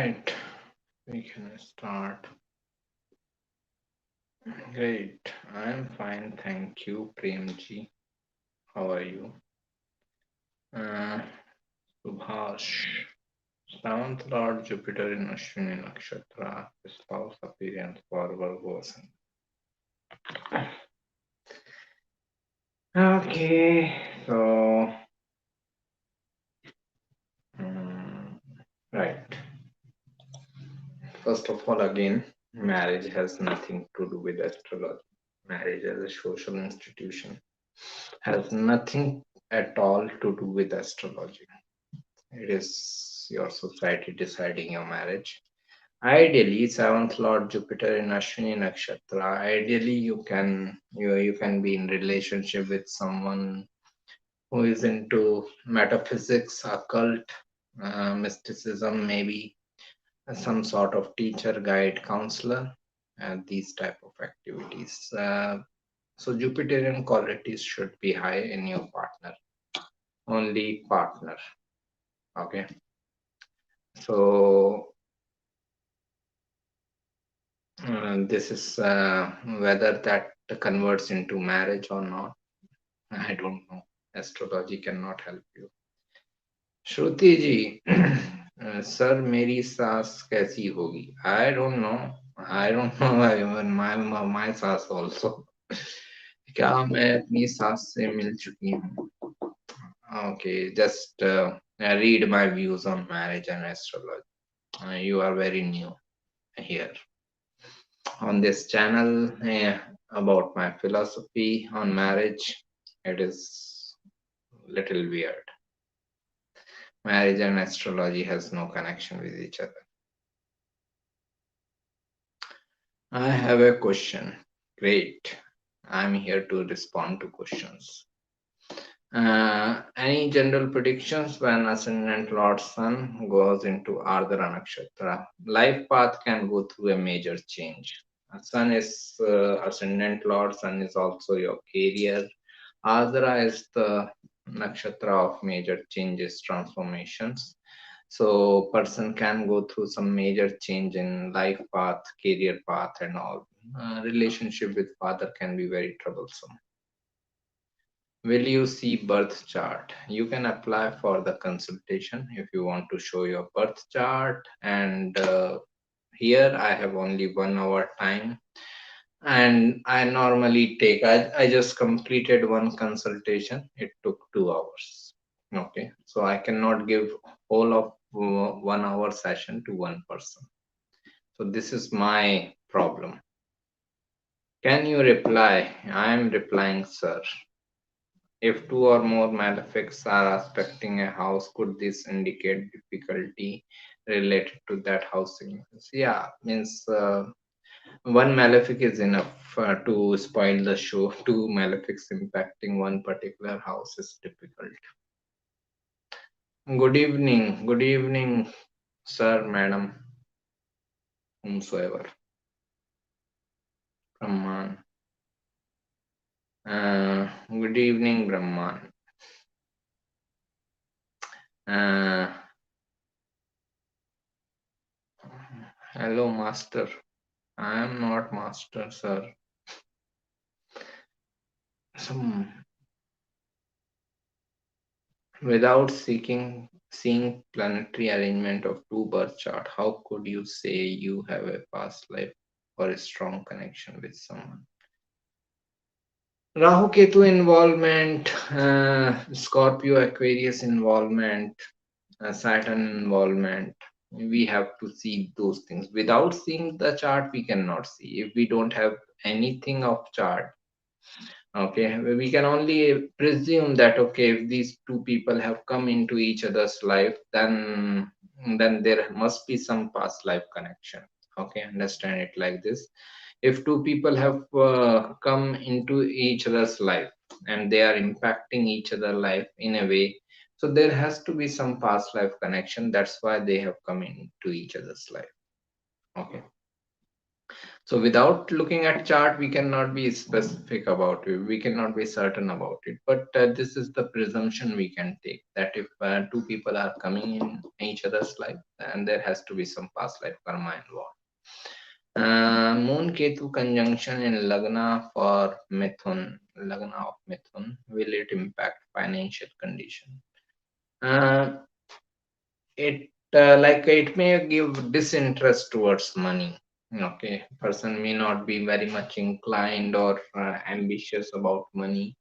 Right, we can start. Great, I am fine, thank you, Premji. How are you? Uh, Subhash. Seventh Lord Jupiter in Ashwini Nakshatra, spouse appearance for Virgo. Okay, so right. First of all, again, marriage has nothing to do with astrology. Marriage as a social institution has nothing at all to do with astrology. It is your society deciding your marriage. Ideally, seventh Lord Jupiter in Ashwini Nakshatra. Ideally, you can be in relationship with someone who is into metaphysics, occult, mysticism, maybe some sort of teacher, guide, counselor, and these type of activities. So Jupiterian qualities should be high in your partner, only partner. Okay, so this is whether that converts into marriage or not. I don't know. Astrology cannot help you. Shruti ji sir मेरी सास कैसी होगी I don't know even my सास also क्या मैं अपनी सास से मिल चुकी हूँ okay just read my views on marriage and astrology. You are very new here on this channel about my philosophy on marriage. It is little weird. Marriage and astrology has no connection with each other. I have a question. Great. I'm here to respond to questions. Any general predictions when Ascendant Lord Sun goes into Ardhara Nakshatra? Life path can go through a major change. Sun is Ascendant Lord, Sun is also your career. Ardhara is the nakshatra of major changes, transformations. So person can go through some major change in life path, career path and all. Relationship with father can be very troublesome. Will you see birth chart? You can apply for the consultation if you want to show your birth chart. And here I have only 1 hour time. And I normally take, I just completed one consultation. It took 2 hours. Okay. So I cannot give whole of 1 hour session to one person. So this is my problem. Can you reply? I am replying, sir. If two or more malefics are aspecting a house, could this indicate difficulty related to that house significance? Yeah, means one malefic is enough to spoil the show. Two malefics impacting one particular house is difficult. Good evening, sir, madam, whomsoever. Brahman. Good evening, Brahman. Uh, hello, master. I am not master, sir. Some without seeing planetary arrangement of two birth chart, how could you say you have a past life or a strong connection with someone? Rahu Ketu involvement, Scorpio Aquarius involvement, Saturn involvement. We have to see those things. Without seeing the chart, we cannot see. If we don't have anything of chart, okay, we can only presume that okay, if these two people have come into each other's life, then there must be some past life connection. Okay, understand it like this. If two people have come into each other's life and they are impacting each other life in a way, so there has to be some past life connection. That's why they have come into each other's life. Okay, So without looking at chart, we cannot be specific about it. We cannot be certain about it. But this is the presumption we can take, that if two people are coming in each other's life, then there has to be some past life karma involved. Moon Ketu conjunction in Lagna for Mithun, Lagna of Mithun, will it impact financial condition? Uh, it like it may give disinterest towards money. Okay, person may not be very much inclined or ambitious about money,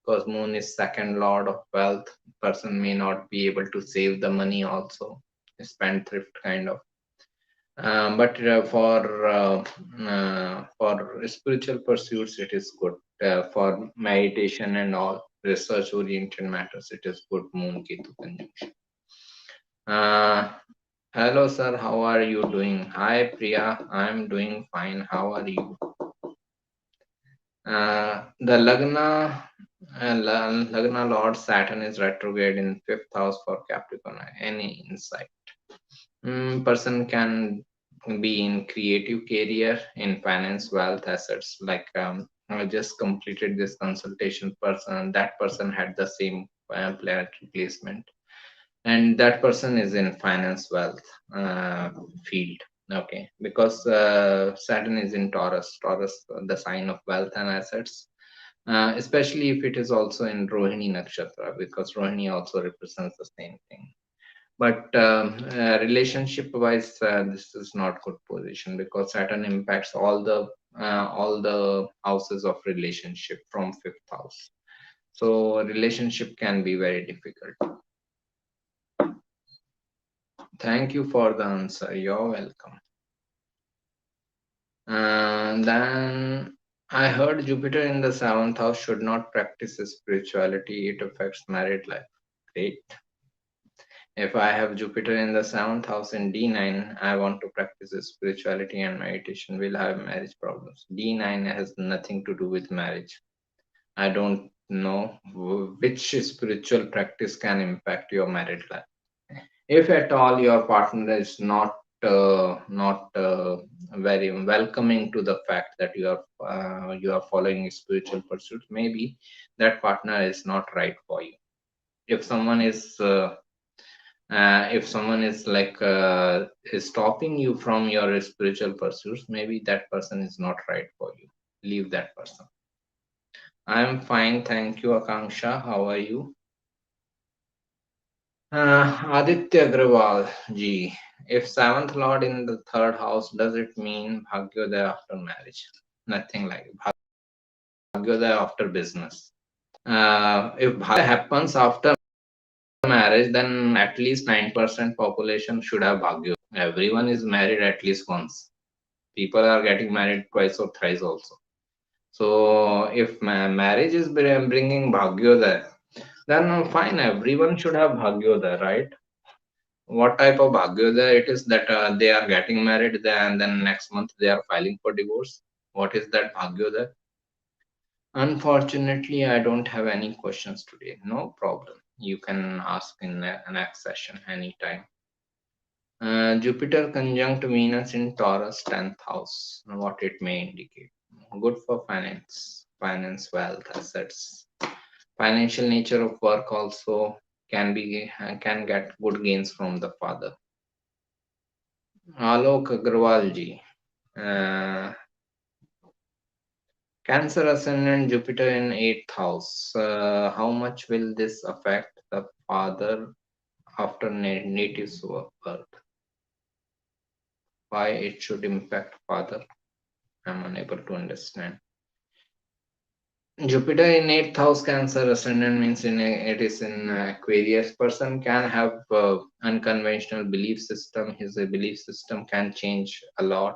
because moon is second lord of wealth. Person may not be able to save the money also, spendthrift kind of. But for spiritual pursuits, it is good. For meditation and all research oriented matters, it is good moon ketu conjunction. Hello, sir. How are you doing? Hi, Priya. I'm doing fine. How are you? The Lagna Lord Saturn is retrograde in fifth house for Capricorn. Any insight? Person can be in creative career, in finance, wealth, assets. Like I just completed this consultation. That person had the same planetary placement, and that person is in finance wealth field. Okay, because Saturn is in Taurus, the sign of wealth and assets, especially if it is also in Rohini Nakshatra, because Rohini also represents the same thing. But relationship wise, this is not good position, because Saturn impacts all the houses of relationship from fifth house, so relationship can be very difficult. Thank you for the answer. You're welcome. Then I heard Jupiter in the seventh house should not practice spirituality. It affects married life. Great. If I have Jupiter in the seventh house in D9, I want to practice spirituality and meditation. Will I have marriage problems? D9 has nothing to do with marriage. I don't know which spiritual practice can impact your married life. If at all your partner is not very welcoming to the fact that you are following spiritual pursuits, maybe that partner is not right for you. If someone is like is stopping you from your spiritual pursuits, maybe that person is not right for you. Leave that person. I am fine, thank you, Akanksha. How are you? Aditya Agrawal ji, if seventh lord in the third house, does it mean Bhagyodaya after marriage? Nothing like it. Bhagyodaya after business. If Bhagyodaya happens after marriage, then at least 9% population should have Bhagyodaya. Everyone is married at least once. People are getting married twice or thrice also. So if marriage is bringing Bhagyodaya, then fine, everyone should have Bhagyodaya, right? What type of bhagyodaya it is that they are getting married and then next month they are filing for divorce? What is that bhagyodaya? Unfortunately, I don't have any questions today. No problem. You can ask in the next session anytime. Jupiter conjunct Venus in Taurus 10th house. What it may indicate? Good for finance, wealth, assets. Financial nature of work also can get good gains from the father. Alok Agrawal ji, Cancer ascendant Jupiter in 8th house. How much will this affect the father after native birth? Why it should impact father? I'm unable to understand. Jupiter in 8th house Cancer ascendant means it is in Aquarius. Person can have unconventional belief system. His belief system can change a lot.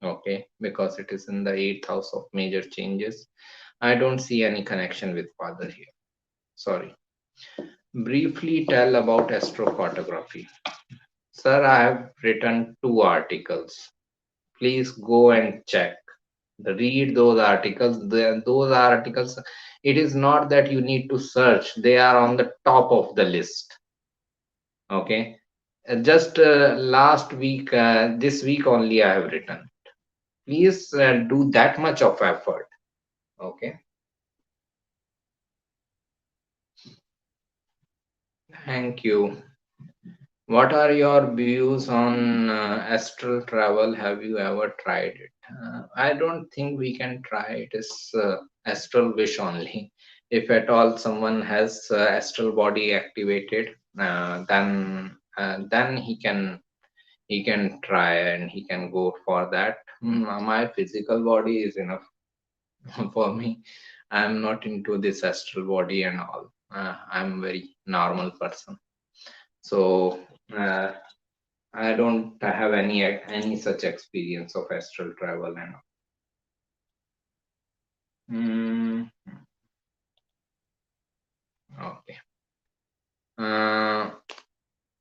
Okay, because it is in the 8th house of major changes. I don't see any connection with father here. Sorry. Briefly tell about astrocartography. Sir, I have written 2 articles. Please go and check. Read those articles. Those articles, it is not that you need to search. They are on the top of the list. Okay. Just last week, this week only I have written. please do that much of effort. Okay. Thank you. What are your views on astral travel? Have you ever tried it? I don't think we can try it. It's astral wish only. If at all someone has astral body activated, then he can try and he can go for that. My physical body is enough for me. I'm not into this astral body and all. I'm very normal person. So uh, I don't have any such experience of astral travel and all. Mm, okay. Uh,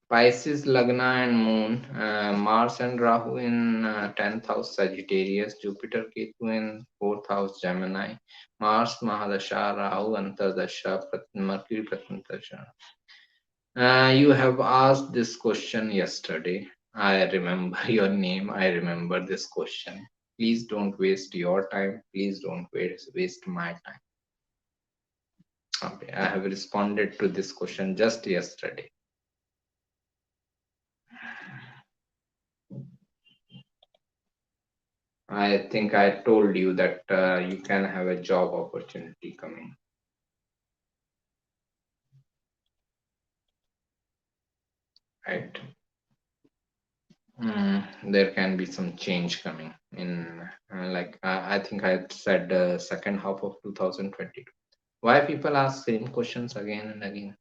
Pisces, Lagna and Moon, Mars and Rahu in 10th house Sagittarius, Jupiter, Ketu in 4th house Gemini, Mars, Mahadasha, Rahu, Antardasha, Mercury, Pratantasha. You have asked this question yesterday. I remember your name. I remember this question. Please don't waste your time. Please don't waste my time. Okay, I have responded to this question just yesterday. I think I told you that you can have a job opportunity coming. Right. There can be some change coming in, I think I said second half of 2022. Why people ask same questions again and again?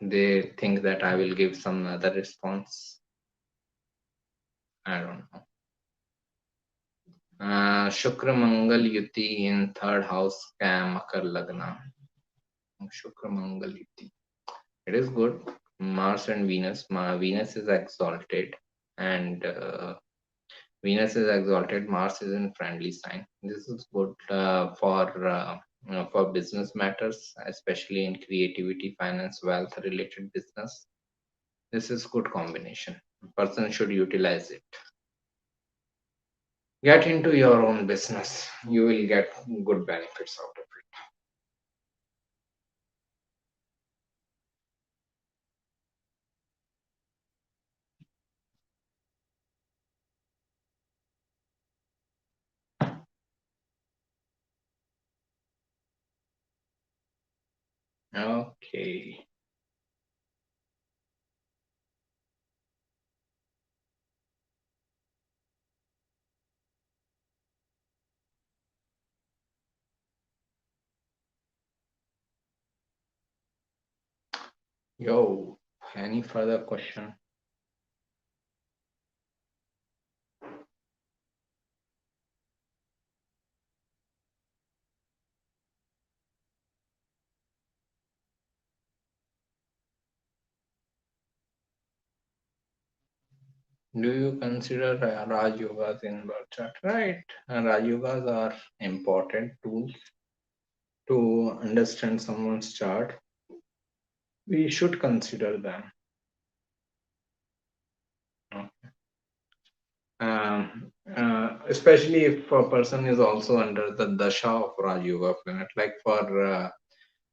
They think that I will give some other response. I don't know. Shukra Mangal Yuti in third house, Makar Lagna. Shukra Mangal Yuti. It is good. Mars and Venus. Venus is exalted, and Mars is in friendly sign. This is good for business matters, especially in creativity, finance, wealth related business. This is good combination. A person should utilize it. Get into your own business. You will get good benefits out of it. Okay. Yo, any further question? Do you consider Raj Yogas in birth chart? Right. Raj Yogas are important tools to understand someone's chart. We should consider them. Especially if a person is also under the dasha of Raj Yoga planet, like for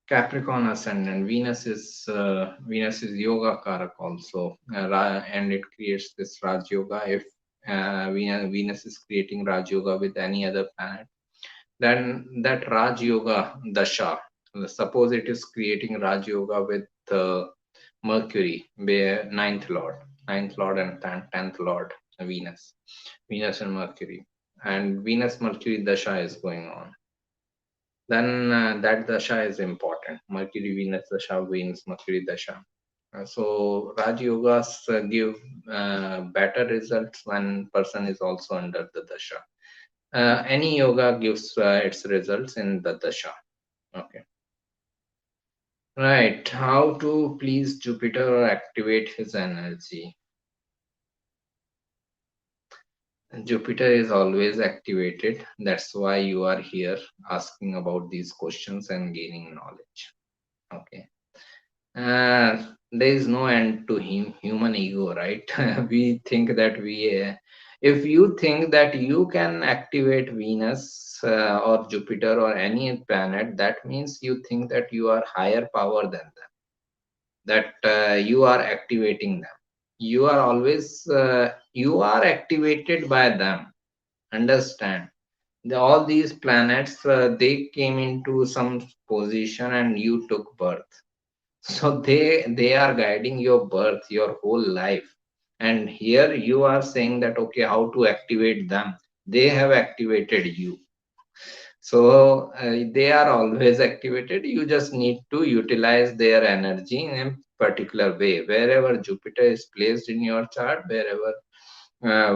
Capricorn Ascendant, Venus is Yoga Karak also, and it creates this Raj Yoga. If Venus is creating Raj Yoga with any other planet, then that Raj Yoga dasha, suppose it is creating Raj Yoga with Mercury, ninth lord and tenth lord, Venus and Mercury, and Venus Mercury dasha is going on, then that dasha is important. Mercury Venus dasha, Venus Mercury dasha. So Raj Yogas give better results when person is also under the dasha. Any yoga gives its results in the dasha. Okay. Right. How to please Jupiter or activate his energy? Jupiter is always activated. That's why you are here asking about these questions and gaining knowledge. Okay. There is no end to him, human ego, right? We think that If you think that you can activate Venus or Jupiter or any planet, that means you think that you are higher power than them, that you are activating them. You are always you are activated by them. Understand? All these planets, they came into some position and you took birth. So they are guiding your birth, your whole life. And here you are saying that okay, how to activate them? They have activated you. So they are always activated. You just need to utilize their energy in a particular way. Wherever Jupiter is placed in your chart, wherever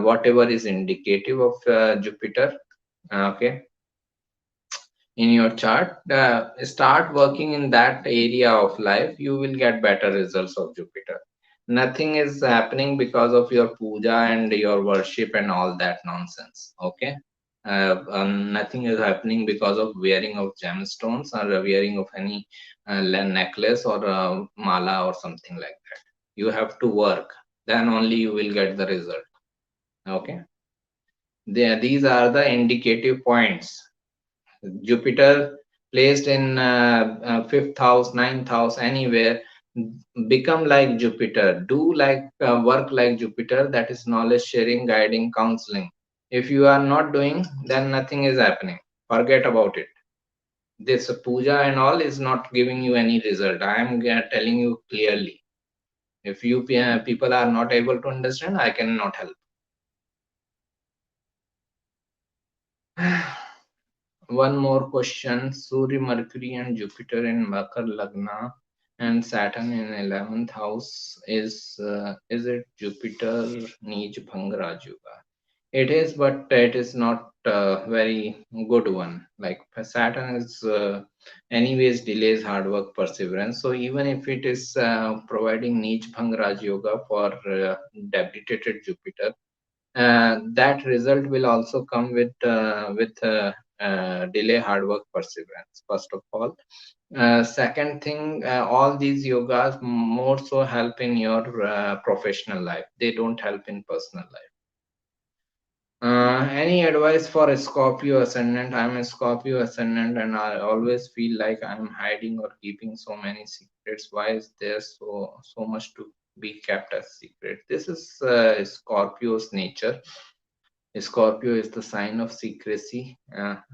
whatever is indicative of Jupiter, okay, in your chart, start working in that area of life. You will get better results of Jupiter. Nothing is happening because of your puja and your worship and all that nonsense. Okay, nothing is happening because of wearing of gemstones or wearing of any necklace or mala or something like that. You have to work, then only you will get the result. Okay, these are the indicative points. Jupiter placed in fifth house, ninth house, anywhere, become like Jupiter. Do like work like Jupiter. That is knowledge sharing, guiding, counseling. If you are not doing, then nothing is happening. Forget about it. This puja and all is not giving you any result. I am telling you clearly. If you people are not able to understand, I cannot help. One more question. Surya, Mercury, and Jupiter in Makar Lagna and Saturn in 11th house. Is it Jupiter Nij Bhang Rajuga? It is, but it is not very good one. Like Saturn is anyways delays hard work, perseverance. So even if it is providing Nij Bhang Raj Yoga for debilitated Jupiter, that result will also come with delay hard work, perseverance, first of all. Second thing, all these yogas more so help in your professional life. They don't help in personal life. Any advice for a Scorpio ascendant? I'm a Scorpio ascendant and I always feel like I'm hiding or keeping so many secrets. Why is there so much to be kept as secret? This is Scorpio's nature. Scorpio is the sign of secrecy,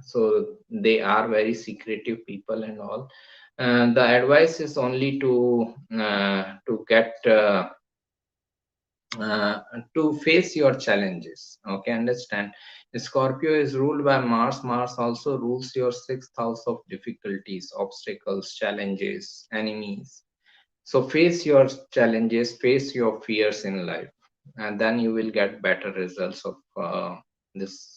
so they are very secretive people and all. The advice is only to get uh, to face your challenges. Okay, understand? Scorpio is ruled by Mars. Mars also rules your sixth house of difficulties, obstacles, challenges, enemies. So face your challenges, face your fears in life, and then you will get better results of this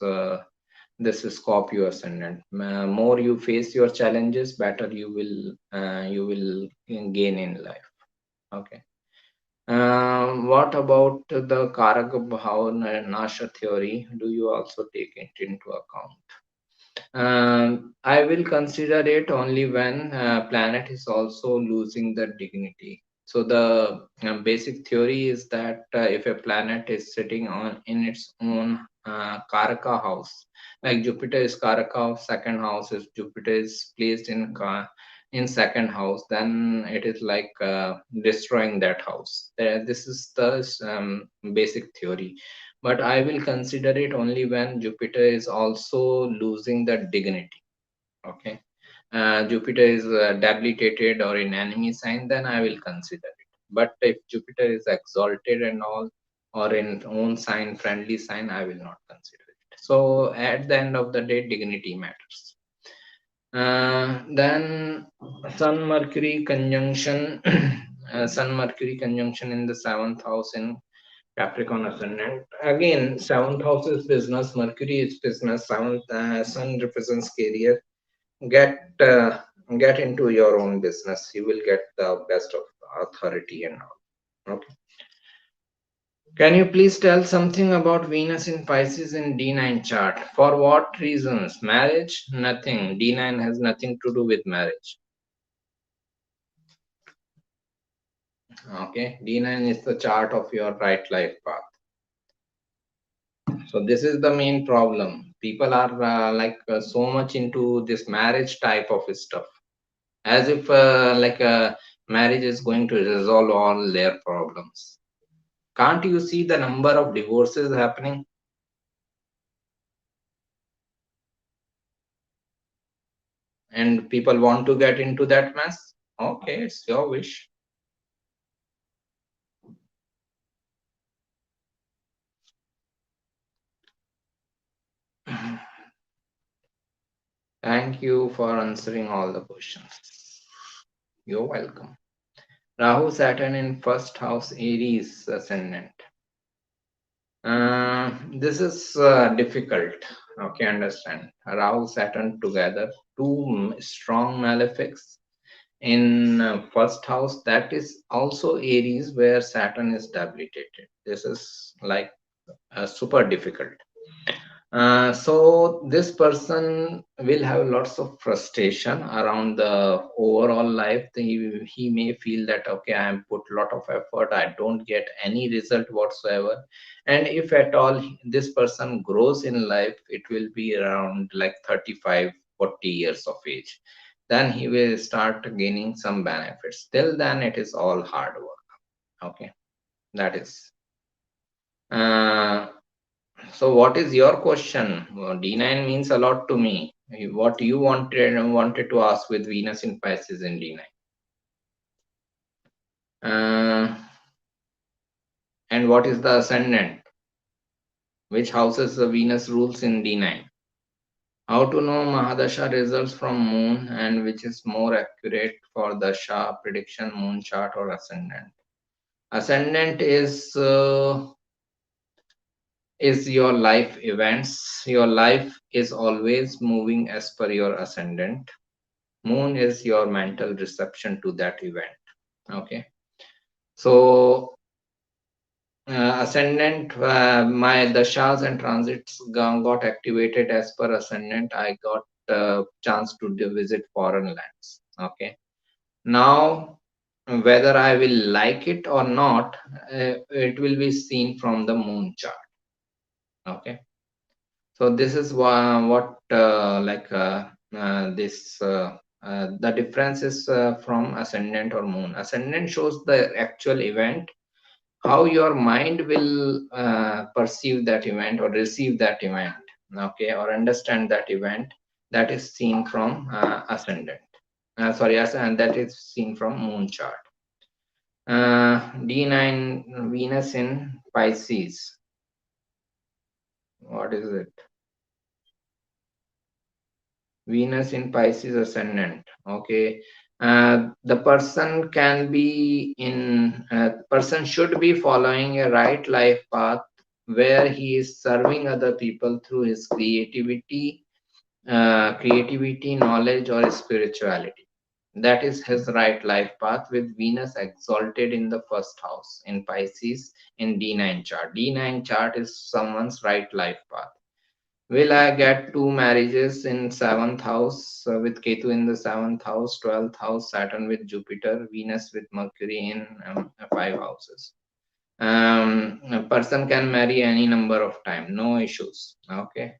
this Scorpio ascendant. More you face your challenges, better you will gain in life. Okay. What about the Karaka Bhav Nasha theory? Do you also take it into account? I will consider it only when planet is also losing the dignity. So the basic theory is that if a planet is sitting on in its own Karaka house, like Jupiter is Karaka of second house, if Jupiter is placed in second house, then it is like destroying that house. This is the basic theory, but I will consider it only when Jupiter is also losing the dignity. Okay. Jupiter is debilitated or in enemy sign, then I will consider it. But if Jupiter is exalted and all, or in own sign, friendly sign, I will not consider it. So at the end of the day, dignity matters. Then Sun Mercury conjunction, Sun Mercury conjunction in the seventh house in Capricorn ascendant. Again, seventh house is business, Mercury is business, seventh Sun represents career. Get get into your own business. You will get the best of authority and all. Okay. Can you please tell something about Venus in Pisces in D9 chart? For what reasons? Marriage? Nothing. D9 has nothing to do with marriage. Okay. D9 is the chart of your right life path. So this is the main problem. People are so much into this marriage type of stuff, as if marriage is going to resolve all their problems. Can't you see the number of divorces happening? And people want to get into that mess? Okay, it's your wish. Thank you for answering all the questions. You're welcome. Rahu Saturn in first house Aries ascendant. This is difficult. Okay, understand. Rahu Saturn together, two strong malefics in first house. That is also Aries, where Saturn is debilitated. This is like super difficult. So this person will have lots of frustration around the overall life. He may feel that, okay, I have put a lot of effort, I don't get any result whatsoever. And if at all this person grows in life, it will be around like 35, 40 years of age. Then he will start gaining some benefits. Till then, it is all hard work. Okay, that is. Uh, so what is your question? D9 means a lot to me. What you wanted to ask with Venus in Pisces in D9. And what is the ascendant? Which houses the Venus rules in D9? How to know Mahadasha results from Moon, and which is more accurate for Dasha prediction, Moon chart or Ascendant? Ascendant is your life events. Your life is always moving as per your Ascendant. Moon is your mental reception to that event. Okay, so Ascendant, my dashas and transits got activated as per Ascendant. I got chance to visit foreign lands. Okay, now whether I will like it or not, it will be seen from the Moon chart. Okay, so this is what this the difference is from Ascendant or Moon. Ascendant shows the actual event, how your mind will perceive that event or receive that event, okay, or understand that event. That is seen from Ascendant. Sorry, and that is seen from Moon chart. D9 Venus in Pisces. What is it? Venus in Pisces ascendant. Okay. The person can be in, person should be following a right life path where he is serving other people through his creativity, knowledge, or spirituality. That is his right life path, with Venus exalted in the first house in Pisces in D9 chart. D9 chart is someone's right life path. Will I get two marriages in seventh house with Ketu in the seventh house, 12th house, Saturn with Jupiter, Venus with Mercury in five houses? A person can marry any number of time, no issues. Okay,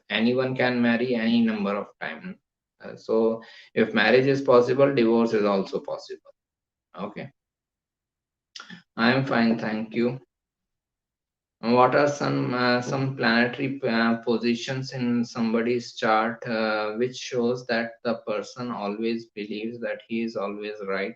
anyone can marry any number of time. So if marriage is possible, divorce is also possible. Okay, I am fine, thank you. What are some planetary positions in somebody's chart which shows that the person always believes that he is always right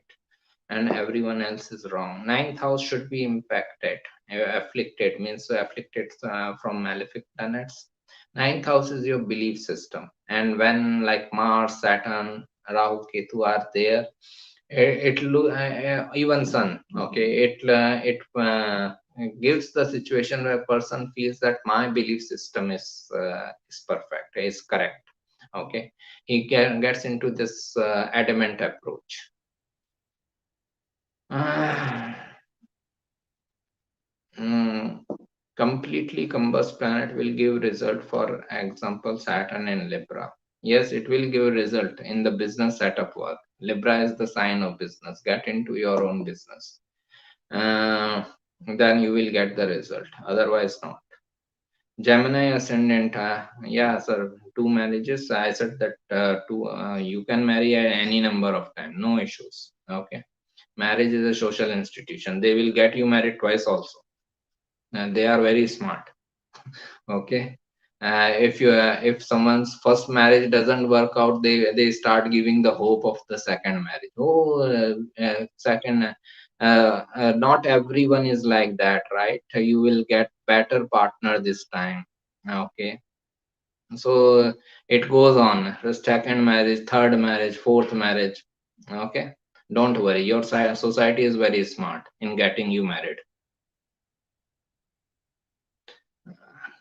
and everyone else is wrong? Ninth house should be impacted. Afflicted means afflicted from malefic planets. Ninth house is your belief system, and when like Mars, Saturn, Rahu, Ketu are there, even Sun. Okay, it gives the situation where a person feels that my belief system is perfect, is correct. Okay, he gets into this adamant approach. Completely combust planet will give result. For example, Saturn in Libra. Yes, it will give result in the business setup work. Libra is the sign of business. Get into your own business. Then you will get the result. Otherwise, not. Gemini ascendant, yeah, sir. Two marriages. I said that two. You can marry at any number of time, no issues. Okay. Marriage is a social institution. They will get you married twice also. They are very smart. Okay. If someone's first marriage doesn't work out, they start giving the hope of the second marriage. Oh, second. Not everyone is like that, right? You will get better partner this time. Okay, so it goes on. The second marriage, third marriage, fourth marriage. Okay, don't worry. Your society is very smart in getting you married.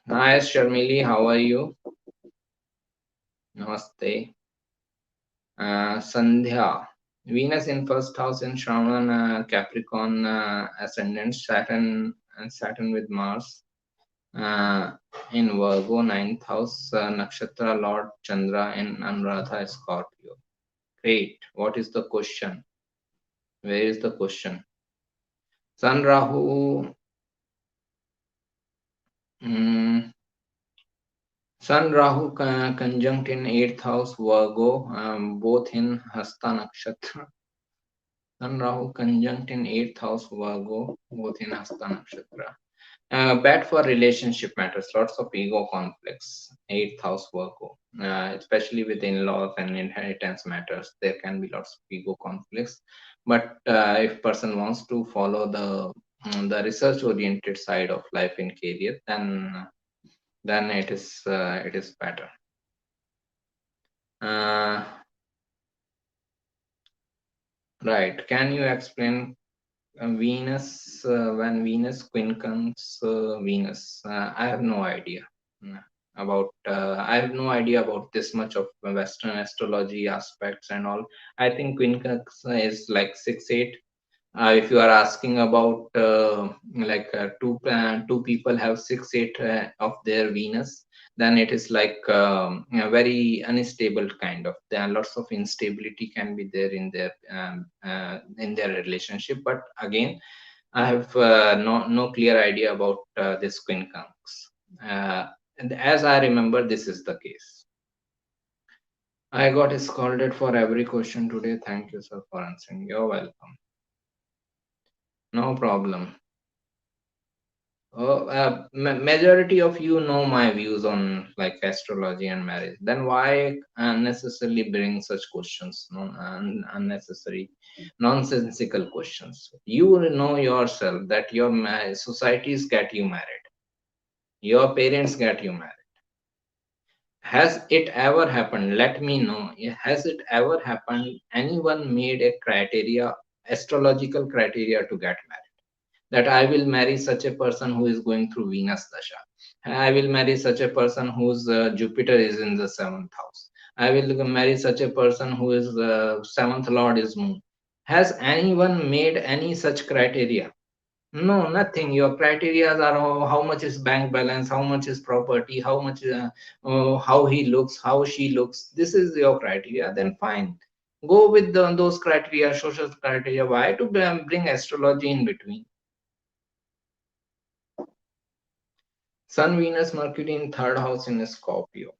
Hi, Sharmili. How are you? Namaste. Sandhya. Venus in first house in Shravan, Capricorn, ascendant, Saturn with Mars. Uh, in Virgo, ninth house, Nakshatra Lord Chandra in Anuradha, Scorpio. Great. What is the question? Where is the question? Sun Rahu. mm, Sun Rahu conjunct in 8th house Virgo, both in Hasta Nakshatra. Sun Rahu conjunct in 8th house Virgo, both in Hasta Nakshatra. Bad for relationship matters, lots of ego conflicts. 8th house Virgo, especially with in-laws and inheritance matters, there can be lots of ego conflicts. But if person wants to follow the research-oriented side of life in career, then it is better. Uh, right? Can you explain Venus, when Venus quincunx Venus? I have no idea about. I have no idea about this much of Western astrology aspects and all. I think quincunx is like 6-8. If you are asking about like two people have 6-8 of their Venus, then it is like a very unstable kind of. There are lots of instability can be there in their relationship. But again, I have no clear idea about this quincunx. And as I remember, this is the case. I got scolded for every question today. Thank you, sir, for answering. You're welcome. No problem. Oh, majority of you know my views on like astrology and marriage. Then why unnecessarily bring such questions? No, unnecessary, nonsensical questions. You know yourself that your societies get you married. Your parents get you married. Has it ever happened? Let me know. Has it ever happened? Anyone made a criteria, astrological criteria to get married? That I will marry such a person who is going through Venus Dasha. I will marry such a person whose Jupiter is in the seventh house. I will marry such a person who is seventh lord is Moon. Has anyone made any such criteria? No, nothing. Your criteria are how much is bank balance, how much is property, how much, how he looks, how she looks. This is your criteria. Then fine, go with those criteria, social criteria. Why to bring astrology in between? Sun, Venus, Mercury in third house in Scorpio.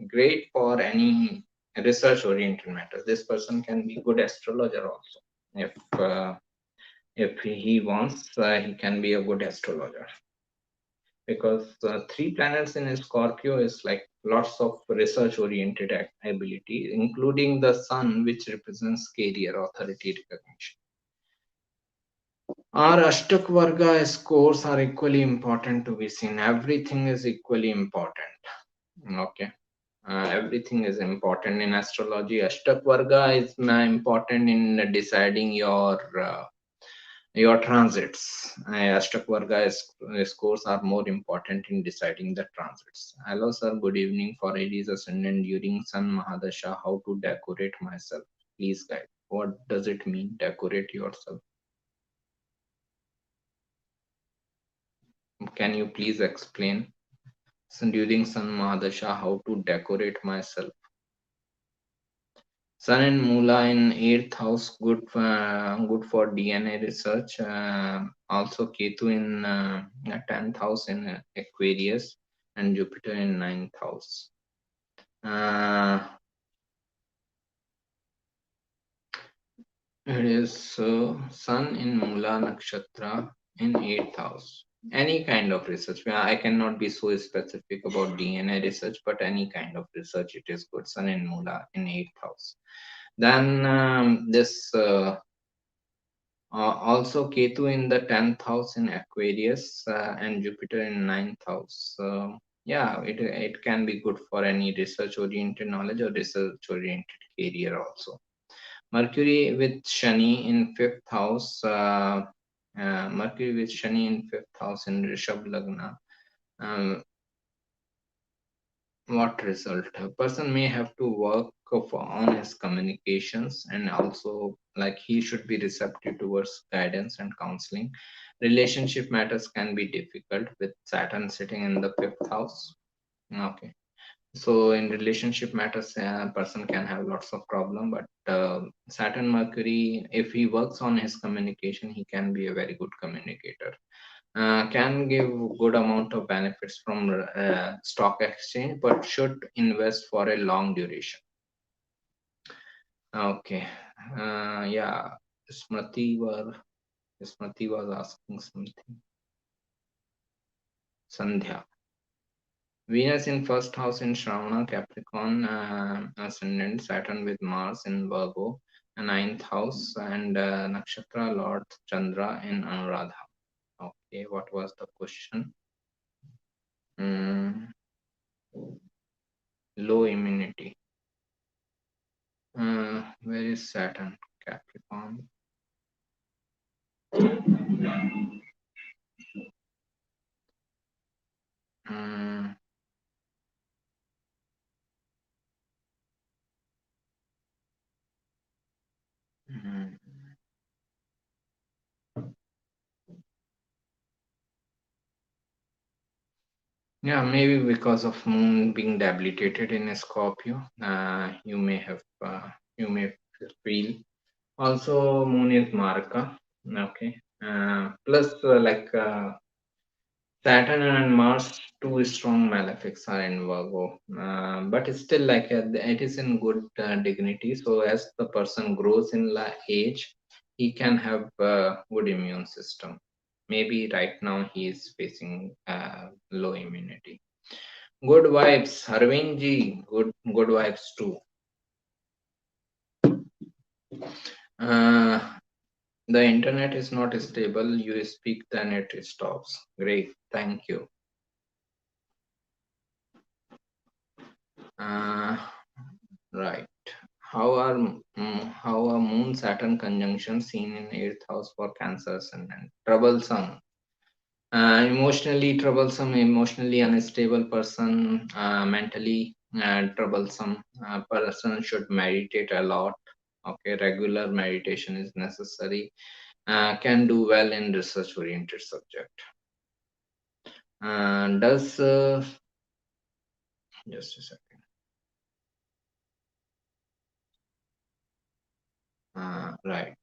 Great for any research oriented matters. This person can be good astrologer also. If he wants, he can be a good astrologer. Because three planets in Scorpio is like lots of research oriented ability, including the Sun, which represents career, authority, recognition. Our Ashtak Varga scores are equally important to be seen. Everything is equally important. Okay. Everything is important in astrology. Ashtak Varga is important in deciding your transits. Ashtak Varga scores are more important in deciding the transits. Hello, sir. Good evening. For Aries Ascendant during Sun Mahadasha, how to decorate myself? Please guide. What does it mean? Decorate yourself. Can you please explain? So during Sun Mahadasha, how to decorate myself? Sun and Mula in 8th house, good for DNA research. Also Ketu in 10th house in Aquarius, and Jupiter in 9th house. It is Sun in Mula Nakshatra in 8th house. Any kind of research. I cannot be so specific about DNA research, but any kind of research, it is good. Sun in Mula in 8th house. Then this also Ketu in the 10th house in Aquarius and Jupiter in 9th house. Yeah, it can be good for any research oriented knowledge or research oriented career also. Mercury with Shani in 5th house. Mercury with Shani in 5th house in Rishabh Lagna. What result? A person may have to work on his communications, and also like he should be receptive towards guidance and counseling. Relationship matters can be difficult with Saturn sitting in the 5th house. Okay. So in relationship matters, a person can have lots of problem, but Saturn Mercury, if he works on his communication, he can be a very good communicator. Can give good amount of benefits from stock exchange, but should invest for a long duration. Okay. Yeah. Smriti was asking something. Sandhya. Venus in first house in Shravana, Capricorn, Ascendant, Saturn with Mars in Virgo, ninth house, and Nakshatra Lord Chandra in Anuradha. Okay, what was the question? Low immunity. Where is Saturn? Capricorn. Yeah, maybe because of Moon being debilitated in a Scorpio, you may feel. Also, Moon is Marka. Okay. Plus, Saturn and Mars, two strong malefics are in Virgo, but it's still it is in good dignity. So as the person grows in age, he can have good immune system. Maybe right now he is facing low immunity. Good vibes, Arvind ji. Good vibes too. The internet is not stable. You speak, then it stops. Great, thank you. Right. How are Moon Saturn conjunction seen in 8th house for Cancer ascendant? Troublesome. Emotionally troublesome, emotionally unstable person, mentally troublesome person should meditate a lot. Okay, regular meditation is necessary. Can do well in research oriented subject. Does just a second. Right,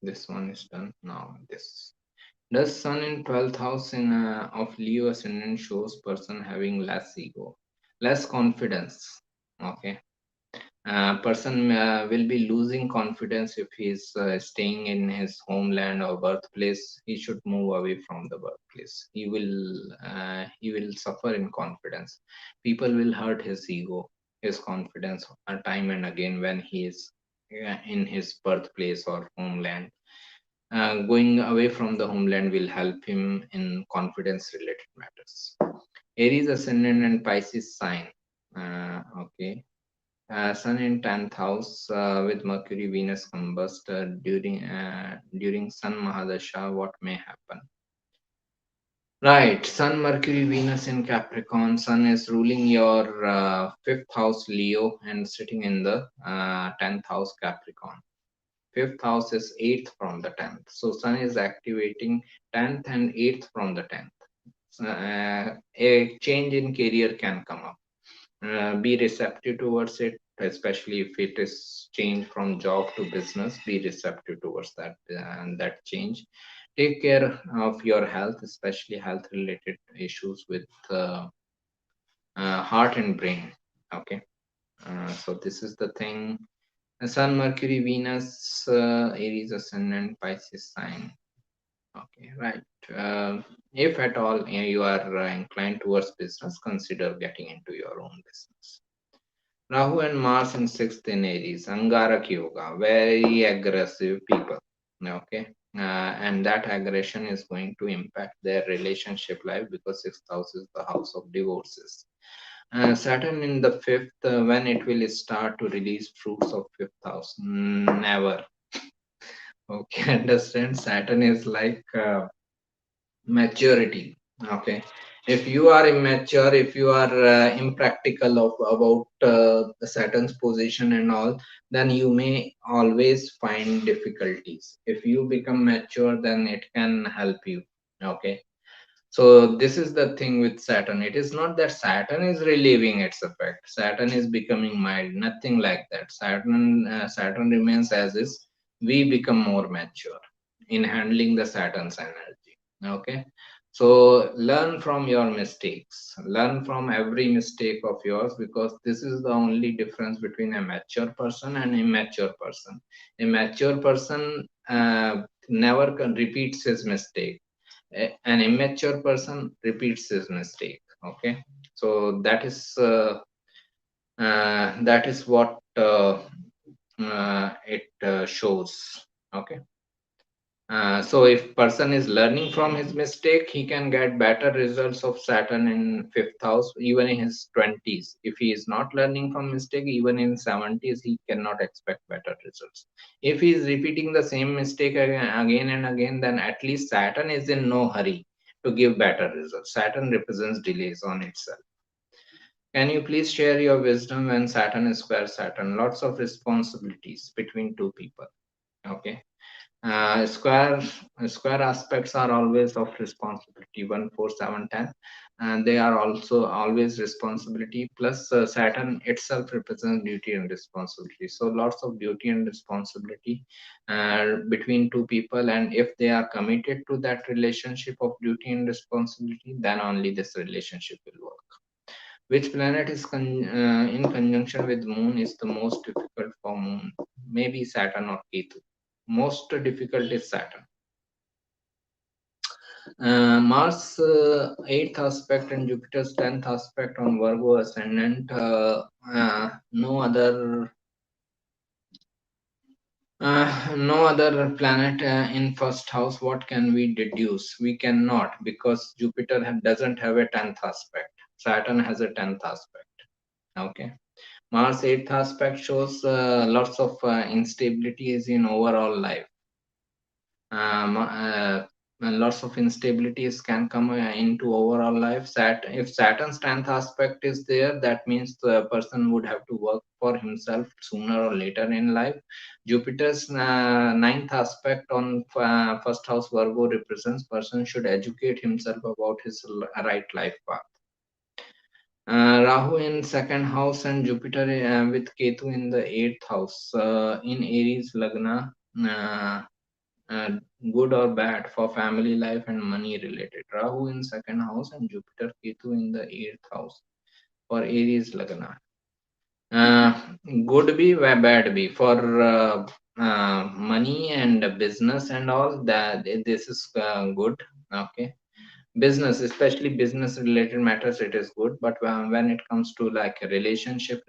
this one is done now. This does Sun in 12th house in of Leo ascendant shows person having less ego, less confidence. Okay, person will be losing confidence if he's staying in his homeland or birthplace. He should move away from the birthplace. He will suffer in confidence. People will hurt his ego, his confidence time and again when he is in his birthplace or homeland. Going away from the homeland will help him in confidence related matters. Aries ascendant and Pisces sign. Okay. Sun in 10th house with Mercury Venus combust during Sun Mahadasha. What may happen? Right, Sun Mercury Venus in Capricorn. Sun is ruling your 5th house Leo and sitting in the 10th house Capricorn. 5th house is 8th from the 10th. So Sun is activating 10th and 8th from the 10th. A change in career can come up. Be receptive towards it, especially if it is change from job to business. Be receptive towards that and that change. Take care of your health, especially health related issues with heart and brain. Okay. So this is the thing. Sun, Mercury, Venus, Aries, Ascendant, Pisces sign. Okay, right. If at all you are inclined towards business, consider getting into your own business. Rahu and Mars in sixth in Aries, Angarak Yoga, very aggressive people. Okay, and that aggression is going to impact their relationship life because sixth house is the house of divorces. Saturn in the fifth, when it will start to release fruits of fifth house? Never. Okay, understand? Saturn is like maturity. Okay, if you are immature, if you are impractical about the Saturn's position and all, then you may always find difficulties. If you become mature, then it can help you. Okay, so this is the thing with Saturn. It is not that Saturn is relieving its effect. Saturn is becoming mild. Nothing like that. Saturn remains as is. We become more mature in handling the Saturn's energy. Okay. So learn from your mistakes. Learn from every mistake of yours, because this is the only difference between a mature person and immature person. A mature person never repeats his mistake. An immature person repeats his mistake. Okay, so that is what it shows. Okay. So if person is learning from his mistake, he can get better results of Saturn in fifth house, even in his 20s. If he is not learning from mistake, even in 70s, he cannot expect better results. If he is repeating the same mistake again and again, then at least Saturn is in no hurry to give better results. Saturn represents delays on itself. Can you please share your wisdom when Saturn is square Saturn? Lots of responsibilities between two people. Okay. Square aspects are always of responsibility. 1, 4, 7, 10, and they are also always responsibility. Plus, Saturn itself represents duty and responsibility. So, lots of duty and responsibility between two people, and if they are committed to that relationship of duty and responsibility, then only this relationship will work. Which planet is in conjunction with Moon is the most difficult for Moon? Maybe Saturn or Ketu. Most difficult is Saturn. Mars 8th aspect and Jupiter's 10th aspect on Virgo ascendant. No other planet in first house. What can we deduce? We cannot, because Jupiter doesn't have a 10th aspect. Saturn has a 10th aspect. Okay. Mars 8th aspect shows lots of instabilities in overall life. And lots of instabilities can come into overall life. If Saturn's 10th aspect is there, that means the person would have to work for himself sooner or later in life. Jupiter's 9th aspect on first house Virgo represents person should educate himself about his right life path. Rahu in second house and Jupiter with Ketu in the eighth house. In Aries Lagna, uh, good or bad for family life and money related. Rahu in second house and Jupiter Ketu in the eighth house for Aries Lagna. Uh, Good be, bad be for money and business and all that. This is good. Okay, business, especially business related matters, it is good. But when it comes to like a relationship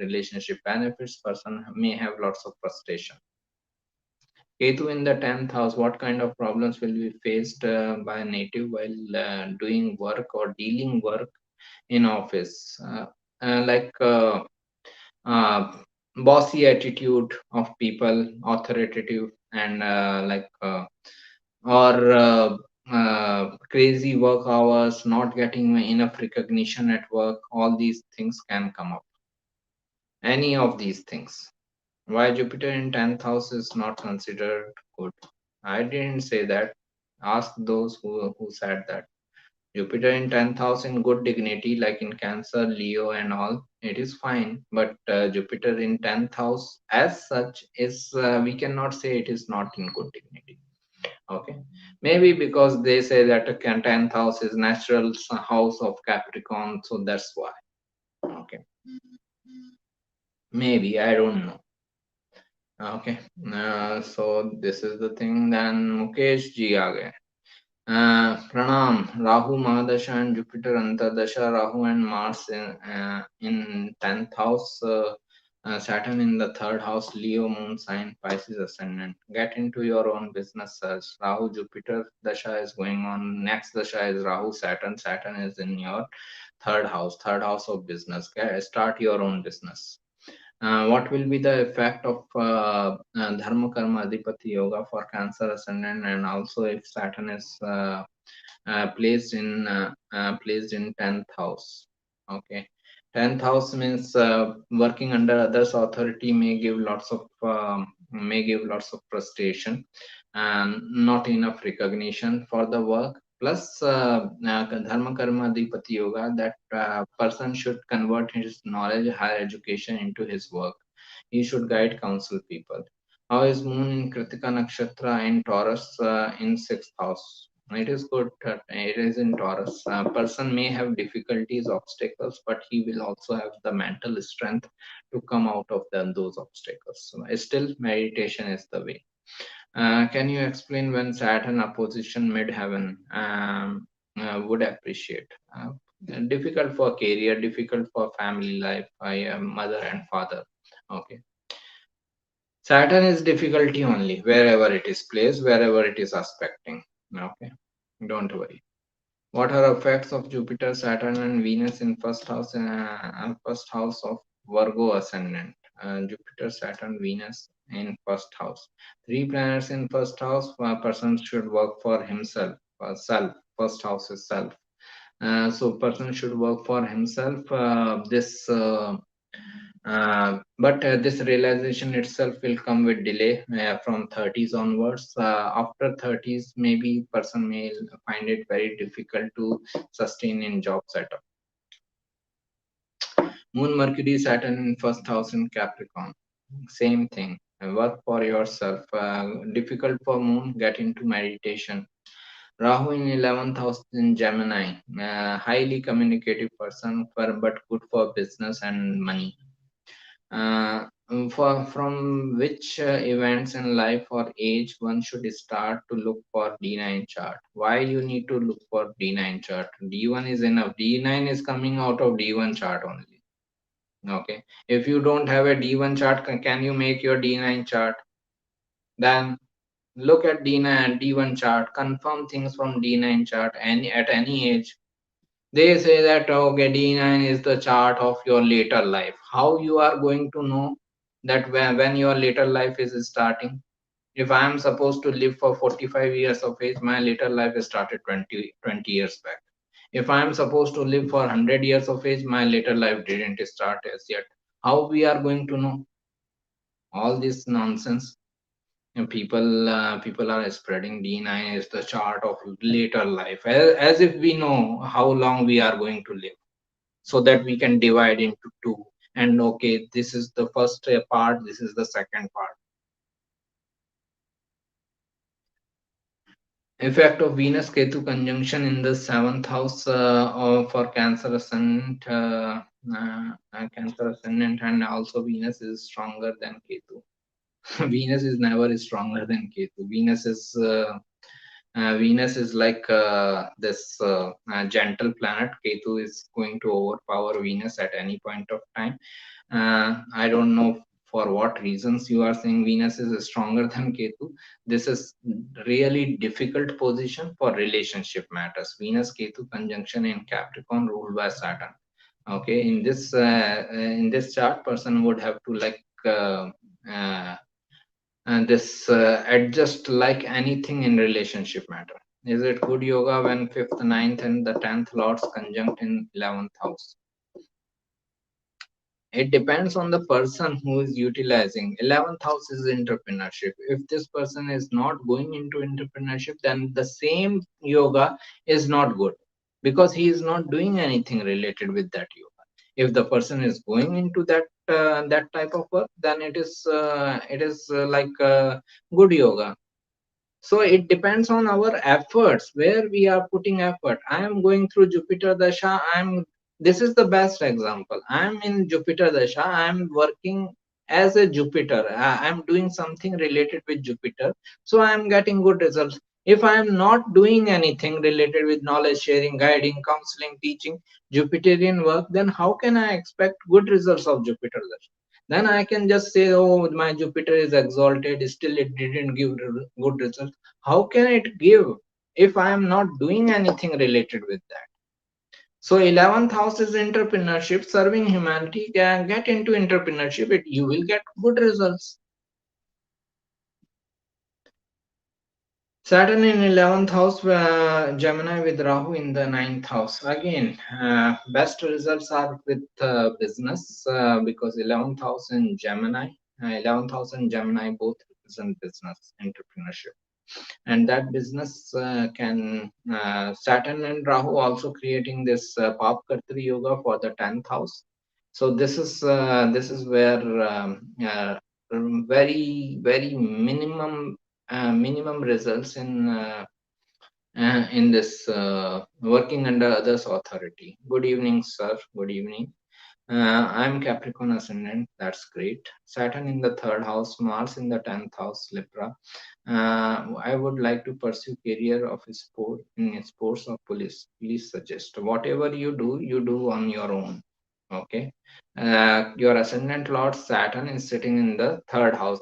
benefits, person may have lots of frustration. Ketu in the 10th house, what kind of problems will be faced by a native while doing work or dealing work in office? Like uh, bossy attitude of people, authoritative, and or crazy work hours, not getting enough recognition at work. All these things can come up. Any of these things. Why Jupiter in 10th house is not considered good? I didn't say that. Ask those who said that. Jupiter in 10th house in good dignity, like in Cancer, Leo, and all, it is fine. But Jupiter in 10th house, as such, is we cannot say it is not in good dignity. Okay, maybe because they say that a 10th house is natural house of Capricorn, so that's why. Okay, maybe, I don't know. Okay, so this is the thing. Then Mukesh ji aa gaye. Pranam. Rahu Mahadasha and Jupiter Antardasha. Rahu and Mars in 10th house. Saturn in the 3rd house. Leo moon sign. Pisces ascendant. Get into your own business. Rahu Jupiter Dasha is going on. Next Dasha is Rahu Saturn. Saturn is in your 3rd house. 3rd house of business. Start your own business. What will be the effect of Dharma Karma Adhipati Yoga for Cancer Ascendant, and also if Saturn is placed in 10th house? Okay, 10th house means working under others' authority may give lots of frustration and not enough recognition for the work. Plus, Dharma Karma Adhipati Yoga, that person should convert his knowledge, higher education into his work. He should guide, counsel people. How is Moon in Kritika Nakshatra in Taurus in 6th house? It is good. It is in Taurus. A person may have difficulties, obstacles, but he will also have the mental strength to come out of those obstacles. So, still, meditation is the way. Can you explain when Saturn opposition mid-heaven? Would appreciate. Difficult for career, difficult for family life, mother and father. Okay. Saturn is difficulty only wherever it is placed, wherever it is aspecting. Okay. Don't worry. What are effects of Jupiter, Saturn, and Venus in first house of Virgo ascendant? Jupiter, Saturn, Venus in first house. Three planets in first house. A person should work for himself. Self. First house is self. So person should work for himself. But this realization itself will come with delay from 30s onwards. After 30s, maybe person may find it very difficult to sustain in job setup. Moon, Mercury, Saturn in first house in Capricorn. Same thing. Work for yourself. Difficult for Moon, get into meditation. Rahu in 11th house in Gemini. Highly communicative person, but good for business and money. From which events in life or age one should start to look for D9 chart? Why you need to look for D9 chart? D1 is enough. D9 is coming out of D1 chart only. Okay. If you don't have a D1 chart, can you make your D9 chart? Then look at D9, D1 chart, confirm things from D9 chart at any age. They say that okay, D9 is the chart of your later life. How you are going to know that when your later life is starting? If I am supposed to live for 45 years of age, my later life started 20 years back. If I am supposed to live for 100 years of age, my later life didn't start as yet. How we are going to know? All this nonsense. And people are spreading D9 is the chart of later life, as if we know how long we are going to live, so that we can divide into two, and okay, this is the first part, this is the second part. Effect of Venus Ketu conjunction in the 7th house for Cancer ascendant. Cancer ascendant, and also Venus is stronger than Ketu. Venus is never stronger than Ketu. Venus is like this gentle planet. Ketu is going to overpower Venus at any point of time. I don't know for what reasons you are saying Venus is stronger than Ketu. This is really difficult position for relationship matters. Venus Ketu conjunction in Capricorn ruled by Saturn. Okay, in this chart, person would have to like uh, this adjust like anything in relationship matter. Is it good yoga when 5th, 9th, and the 10th lords conjunct in 11th house? It depends on the person who is utilizing. 11th house is entrepreneurship. If this person is not going into entrepreneurship, then the same yoga is not good, because he is not doing anything related with that yoga. If the person is going into that type of work, then it is like good yoga. So it depends on our efforts, where we are putting effort. I am going through Jupiter Dasha. This is the best example. I am in Jupiter Dasha. I am working as a Jupiter. I am doing something related with Jupiter. So I am getting good results. If I am not doing anything related with knowledge sharing, guiding, counseling, teaching, Jupiterian work, then how can I expect good results of Jupiter Dasha? Then I can just say, oh, my Jupiter is exalted, still it didn't give good results. How can it give if I am not doing anything related with that? So 11th house is entrepreneurship, serving humanity. Can get into entrepreneurship, you will get good results. Saturn in 11th house, Gemini with Rahu in the 9th house. Again, best results are with business, because 11th house in Gemini, 11th house and Gemini both represent business, entrepreneurship. And that business can, Saturn and Rahu also creating this Pap Kartri Yoga for the 10th house. So this is where very minimum results in this working under others' authority. Good evening, sir. Good evening. I'm Capricorn Ascendant. That's great. Saturn in the third house, Mars in the 10th house, Libra. I would like to pursue career of sport in sports or police. Please suggest. Whatever you do on your own. Okay. Your ascendant Lord Saturn is sitting in the third house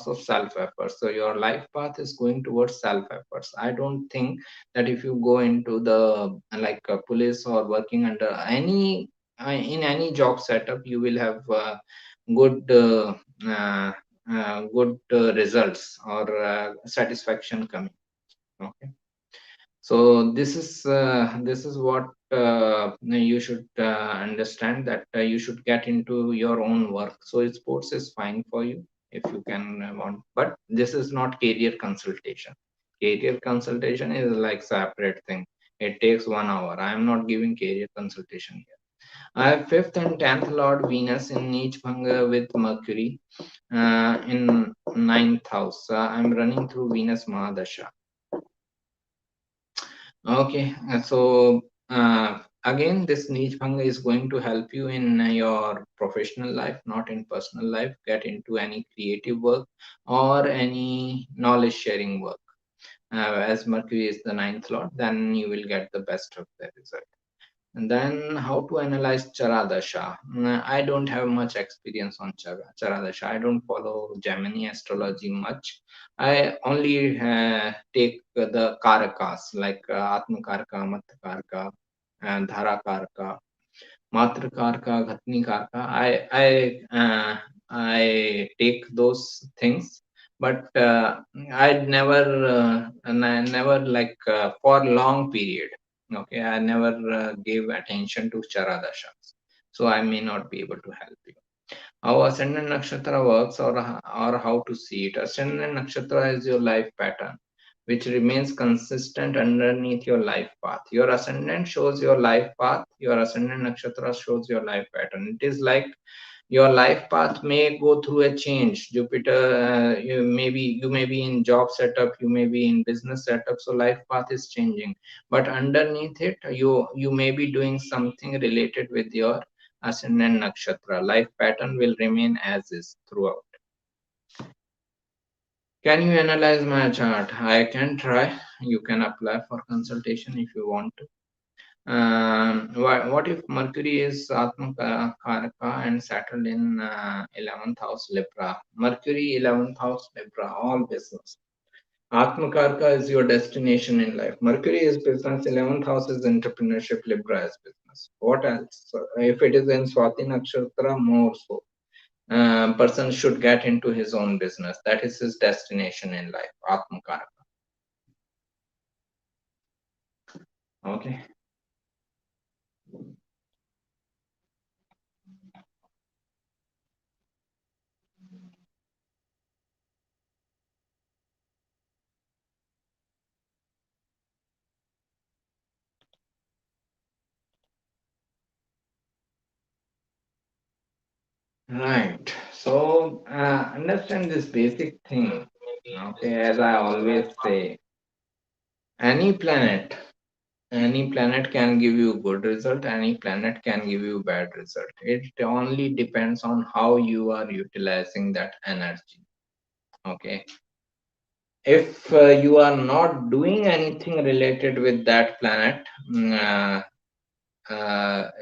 of self efforts. So your life path is going towards self efforts. I don't think that if you go into the like police or working under any in any job setup, you will have good uh, good results or satisfaction coming. Okay. So this is what you should understand, that you should get into your own work. So sports is fine for you if you can want, but this is not career consultation. Career consultation is like separate thing. It takes 1 hour. I am not giving career consultation here. I have fifth and 10th Lord Venus in Neech Bhanga with Mercury in 9th house. I'm running through Venus Mahadasha. Okay, again, this niche bhanga is going to help you in your professional life, not in personal life. Get into any creative work or any knowledge sharing work. As Mercury is the 9th lord, then you will get the best of the result. And then how to analyze Charadasha. I don't have much experience on Charadasha. I don't follow Gemini astrology much. I only take the Karakas like Atma Karaka, Matta Karaka, and Dhara Karaka, Matra Karaka, Ghatni Karaka. I take those things, but I'd never never like for long period. Okay, I never gave attention to Charadashas, so I may not be able to help you. How Ascendant Nakshatra works, or how to see it. Ascendant Nakshatra is your life pattern, which remains consistent underneath your life path. Your Ascendant shows your life path, your Ascendant Nakshatra shows your life pattern. It is like your life path may go through a change. Jupiter, you may be in job setup, you may be in business setup, so life path is changing, but underneath it you may be doing something related with your Ascendant Nakshatra. Life pattern will remain as is throughout. Can you analyze my chart? I can try. You can apply for consultation if you want to. What if Mercury is Atma Karaka and Saturn in 11th house Libra? Mercury 11th house Libra, all business. Atma Karaka is your destination in life. Mercury is business, 11th house is entrepreneurship, Libra is business. What else? If it is in Swati Nakshatra, more so. Person should get into his own business. That is his destination in life, Atma Karaka. Okay. Right. So understand this basic thing. Okay, as I always say, any planet, any planet can give you good result, any planet can give you bad result. It only depends on how you are utilizing that energy. Okay, if you are not doing anything related with that planet,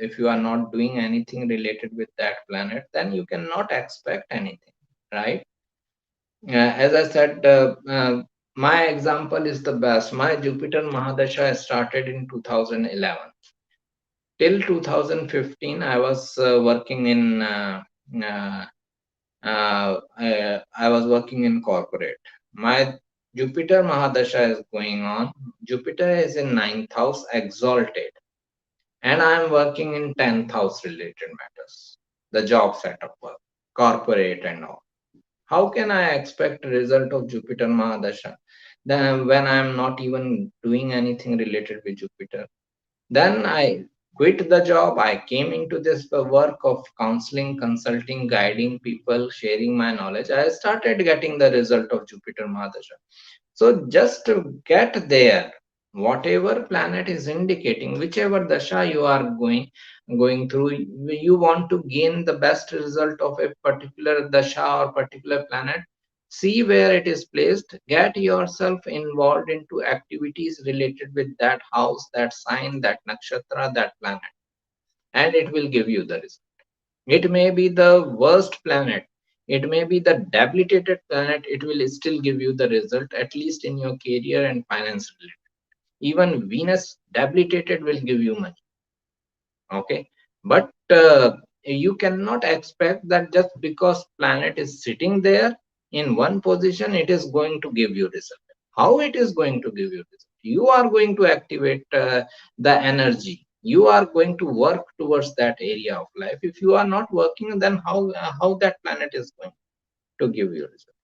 if you are not doing anything related with that planet, then you cannot expect anything, right? As I said, my example is the best. My Jupiter Mahadasha started in 2011. Till 2015, I was working in I was working in corporate. My Jupiter Mahadasha is going on. Jupiter is in ninth house, exalted, and I am working in 10th house related matters, the job setup work, corporate and all. How can I expect a result of Jupiter Mahadasha then when I am not even doing anything related with Jupiter? Then I quit the job. I came into this work of counseling, consulting, guiding people, sharing my knowledge. I started getting the result of Jupiter Mahadasha. So just to get there, whatever planet is indicating, whichever dasha you are going through, you want to gain the best result of a particular dasha or particular planet. See where it is placed. Get yourself involved into activities related with that house, that sign, that nakshatra, that planet, and it will give you the result. It may be the worst planet. It may be the debilitated planet. It will still give you the result, at least in your career and finance related. Even Venus debilitated will give you money. Okay. But you cannot expect that just because planet is sitting there in one position, it is going to give you result. How it is going to give you result? You are going to activate the energy. You are going to work towards that area of life. If you are not working, then how that planet is going to give you result?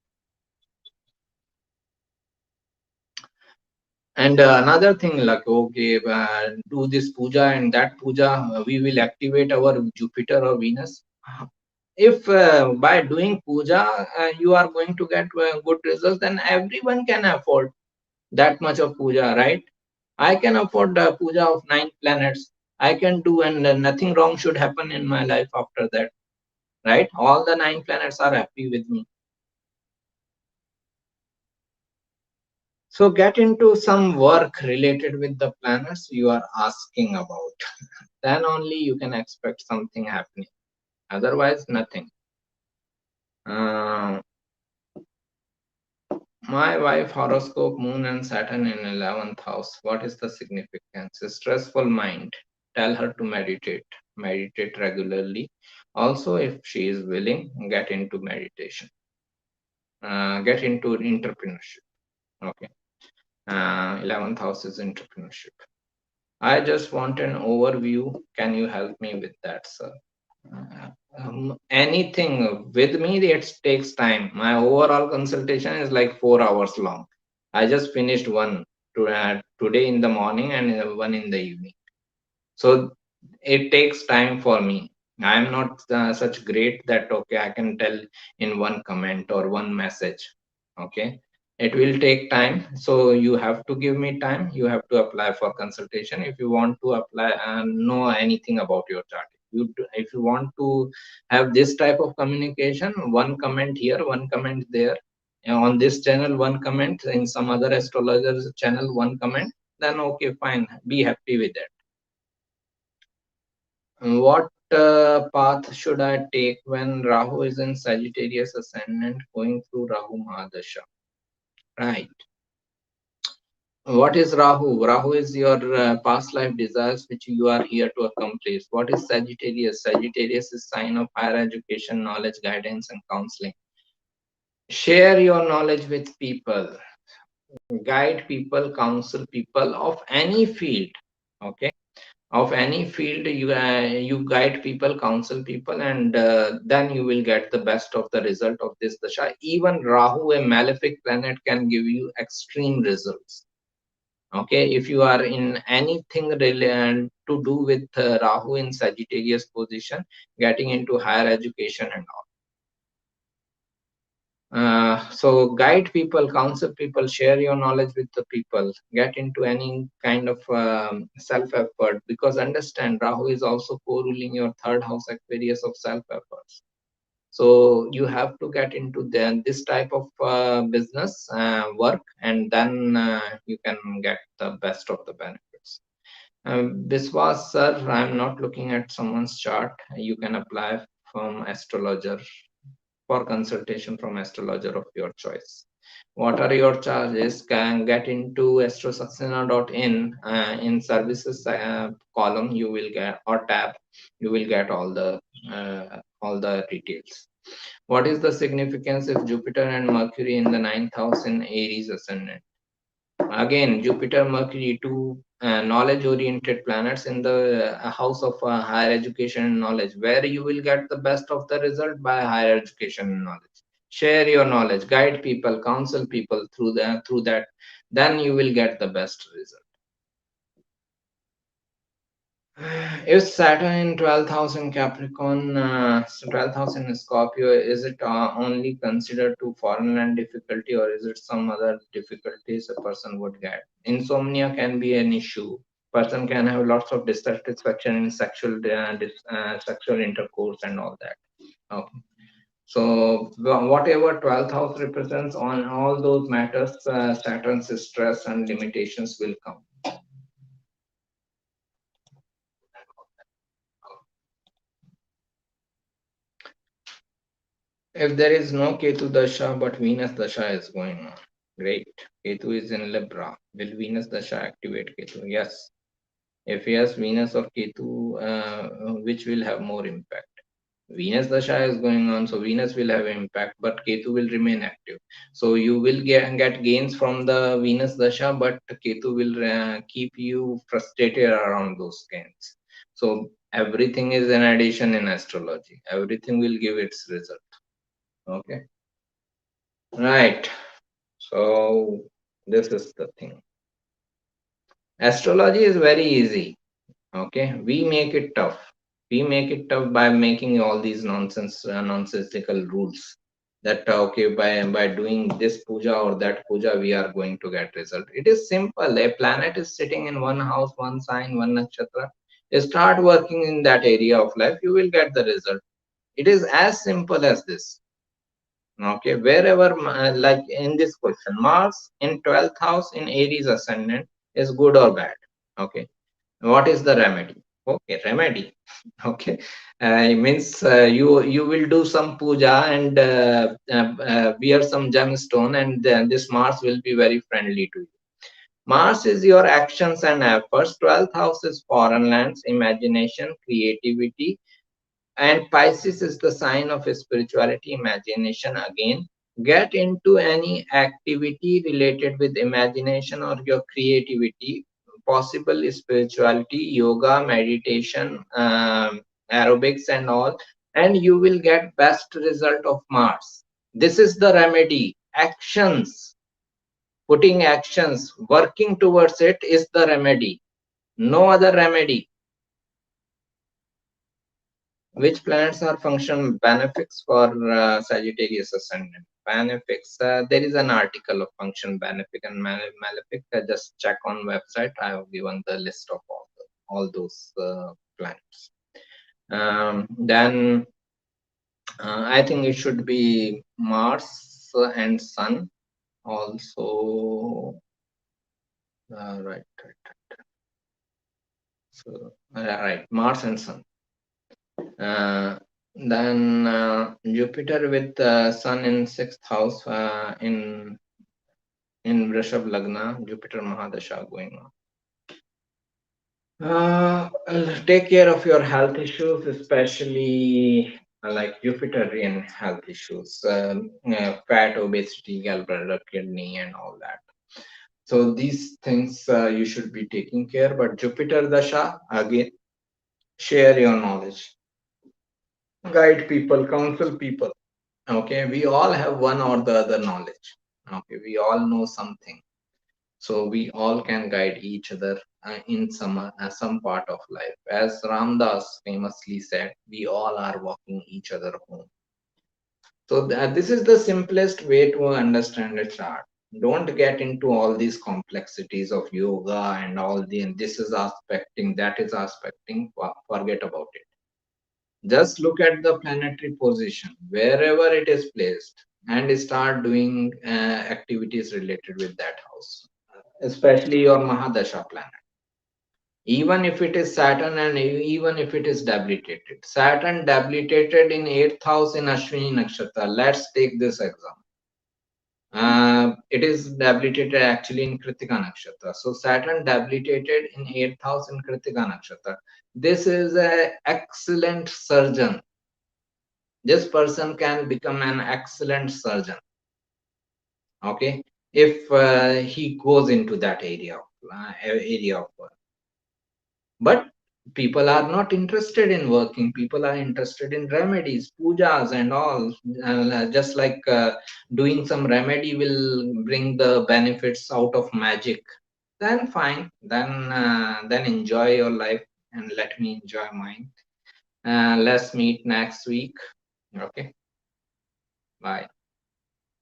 And another thing, like, okay, do this puja and that puja, we will activate our Jupiter or Venus. If by doing puja you are going to get good results, then everyone can afford that much of puja, right? I can afford the puja of 9 planets. I can do, and nothing wrong should happen in my life after that, right? All the 9 planets are happy with me. So get into some work related with the planets you are asking about. Then only you can expect something happening. Otherwise, nothing. Uh, my wife horoscope, Moon and Saturn in 11th house. What is the significance? A stressful mind. Tell her to meditate. Meditate regularly. Also, if she is willing, get into meditation. Get into entrepreneurship. Okay. 11th house is entrepreneurship. I just want an overview. Can you help me with that, sir? Anything with me, it takes time. My overall consultation is like 4 hours long. I just finished one today in the morning and one in the evening. So it takes time for me. I am not such great that okay, I can tell in one comment or one message. Okay, it will take time. So you have to give me time. You have to apply for consultation if you want to apply and know anything about your chart. If you want to have this type of communication, one comment here, one comment there. On this channel, one comment. In some other astrologers channel, one comment. Then okay, fine. Be happy with that. What path should I take when Rahu is in Sagittarius ascendant going through Rahu Mahadasha? Right. What is Rahu? Rahu is your past life desires which you are here to accomplish. What is Sagittarius? Sagittarius is sign of higher education, knowledge, guidance, and counseling. Share your knowledge with people. Guide people, counsel people of any field. Okay, of any field, you guide people, counsel people, and then you will get the best of the result of this dasha. Even Rahu, a malefic planet, can give you extreme results. Okay, if you are in anything to do with Rahu in Sagittarius position, getting into higher education and all. So guide people, counsel people, share your knowledge with the people, get into any kind of self effort, because understand Rahu is also co-ruling your third house Aquarius of self efforts. So you have to get into this type of business work, and then you can get the best of the benefits. Biswas sir, I'm not looking at someone's chart. You can apply from astrologer for consultation from astrologer of your choice. What are your charges? Can get into astrosaxena.in in services column. You will get, or tab. You will get all the details. What is the significance if Jupiter and Mercury in the ninth house in Aries ascendant? Again, Jupiter, Mercury, two knowledge-oriented planets in the house of higher education and knowledge, where you will get the best of the result by higher education and knowledge. Share your knowledge, guide people, counsel people through that, then you will get the best result. If Saturn in 12th house in Capricorn, 12th house in Scorpio, is it only considered to foreign land difficulty, or is it some other difficulties a person would get? Insomnia can be an issue. Person can have lots of dissatisfaction in sexual intercourse and all that. Okay. So whatever 12th house represents on all those matters, Saturn's stress and limitations will come. If there is no Ketu Dasha, but Venus Dasha is going on, great. Ketu is in Libra. Will Venus Dasha activate Ketu? Yes. If yes, Venus or Ketu, which will have more impact? Venus Dasha is going on, so Venus will have impact, but Ketu will remain active. So you will get gains from the Venus Dasha, but Ketu will keep you frustrated around those gains. So everything is an addition in astrology. Everything will give its result. Okay. Right. So this is the thing. Astrology is very easy. Okay. We make it tough. We make it tough by making all these nonsensical rules. That okay, by doing this puja or that puja, we are going to get result. It is simple. A planet is sitting in one house, one sign, one nakshatra. You start working in that area of life, you will get the result. It is as simple as this. Okay, wherever, like in this question, Mars in 12th house in Aries ascendant is good or bad? Okay, what is the remedy? Okay, remedy. Okay, it means you will do some puja and wear some gemstone, and then this Mars will be very friendly to you. Mars is your actions and efforts. 12th house is foreign lands, imagination, creativity, and Pisces is the sign of spirituality, imagination. Again, get into any activity related with imagination or your creativity, possible spirituality, yoga, meditation, aerobics and all, and you will get best result of Mars. This is the remedy. Actions, putting actions, working towards it is the remedy. No other remedy. Which planets are function benefics for Sagittarius ascendant? Benefics. There is an article of function benefic and malefic. Just check on website. I have given the list of all those planets. Then I think it should be Mars and Sun also. Right. So right, Mars and Sun. Then Jupiter with Sun in sixth house in Vrishab Lagna, Jupiter Mahadasha going on. Take care of your health issues, especially like Jupiterian health issues, fat, obesity, gallbladder, kidney, and all that. So these things you should be taking care. But Jupiter Dasha, again, share your knowledge, guide people, counsel people. Okay, we all have one or the other knowledge. Okay, we all know something, so we all can guide each other in some part of life. As Ramdas famously said, we all are walking each other home. So this is the simplest way to understand a chart. Don't get into all these complexities of yoga and all the this is aspecting, that is aspecting. Forget about it. Just look at the planetary position wherever it is placed and start doing activities related with that house, especially your Mahadasha planet. Even if it is Saturn and even if it is debilitated. Saturn debilitated in 8th house in Ashwini Nakshatra. Let's take this example. It is debilitated actually in Kritika Nakshatra. So Saturn debilitated in 8th house in Kritika Nakshatra. This is an excellent surgeon. This person can become an excellent surgeon. Okay, if he goes into that area of work. But people are not interested in working. People are interested in remedies, pujas and all. Just like doing some remedy will bring the benefits out of magic, then fine, then enjoy your life and let me enjoy mine. Let's meet next week. Okay, bye.